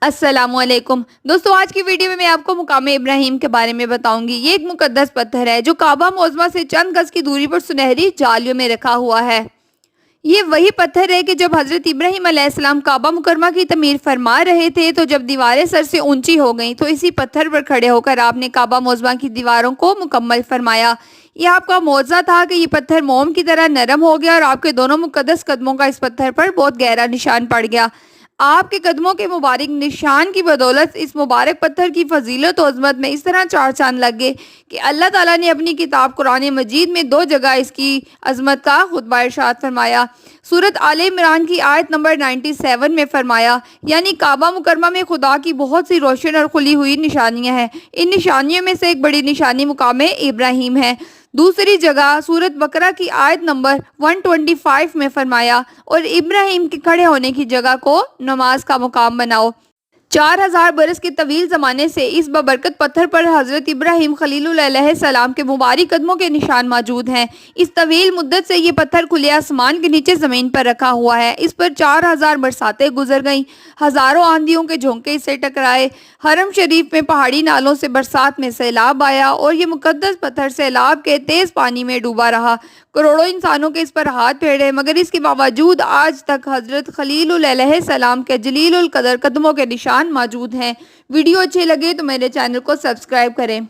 السلام علیکم دوستو، آج کی ویڈیو میں آپ کو مقام ابراہیم کے بارے میں بتاؤں گی۔ یہ ایک مقدس پتھر ہے جو کعبہ معظمہ سے چند گز کی دوری پر سنہری جالیوں میں رکھا ہوا ہے۔ یہ وہی پتھر ہے کہ جب حضرت ابراہیم علیہ السلام کعبہ مکرمہ کی تعمیر فرما رہے تھے تو جب دیواریں سر سے اونچی ہو گئیں تو اسی پتھر پر کھڑے ہو کر آپ نے کعبہ معظمہ کی دیواروں کو مکمل فرمایا۔ یہ آپ کا معجزہ تھا کہ یہ پتھر موم کی طرح نرم ہو گیا اور آپ کے دونوں مقدس قدموں کا اس پتھر پر بہت گہرا نشان پڑ گیا۔ آپ کے قدموں کے مبارک نشان کی بدولت اس مبارک پتھر کی فضیلت و عظمت میں اس طرح چار چاند لگ گئے کہ اللہ تعالیٰ نے اپنی کتاب قرآن مجید میں 2 جگہ اس کی عظمت کا خطبہ ارشاد فرمایا۔ سورۃ آل عمران کی آیت نمبر 97 میں فرمایا، یعنی کعبہ مکرمہ میں خدا کی بہت سی روشن اور کھلی ہوئی نشانیاں ہیں۔ ان نشانیوں میں سے ایک بڑی نشانی مقام ابراہیم ہے۔ دوسری جگہ سورۃ بقرہ کی آیت نمبر 125 میں فرمایا، اور ابراہیم کے کھڑے ہونے کی جگہ کو نماز کا مقام بناؤ۔ 4000 برس کے طویل زمانے سے اس بابرکت پتھر پر حضرت ابراہیم خلیل اللہ علیہ السلام کے مبارک قدموں کے نشان موجود ہیں۔ اس طویل مدت سے یہ پتھر کھلے آسمان کے نیچے زمین پر رکھا ہوا ہے۔ اس پر 4000 برساتیں گزر گئیں، ہزاروں آندھیوں کے جھونکے اس سے ٹکرائے، حرم شریف میں پہاڑی نالوں سے برسات میں سیلاب آیا اور یہ مقدس پتھر سیلاب کے تیز پانی میں ڈوبا رہا۔ کروڑوں انسانوں کے اس پر ہاتھ پھیرے، مگر اس کے باوجود آج تک حضرت خلیل اللہ علیہ السلام کے جلیل القدر قدموں کے نشان موجود ہیں۔ ویڈیو اچھے لگے تو میرے چینل کو سبسکرائب کریں۔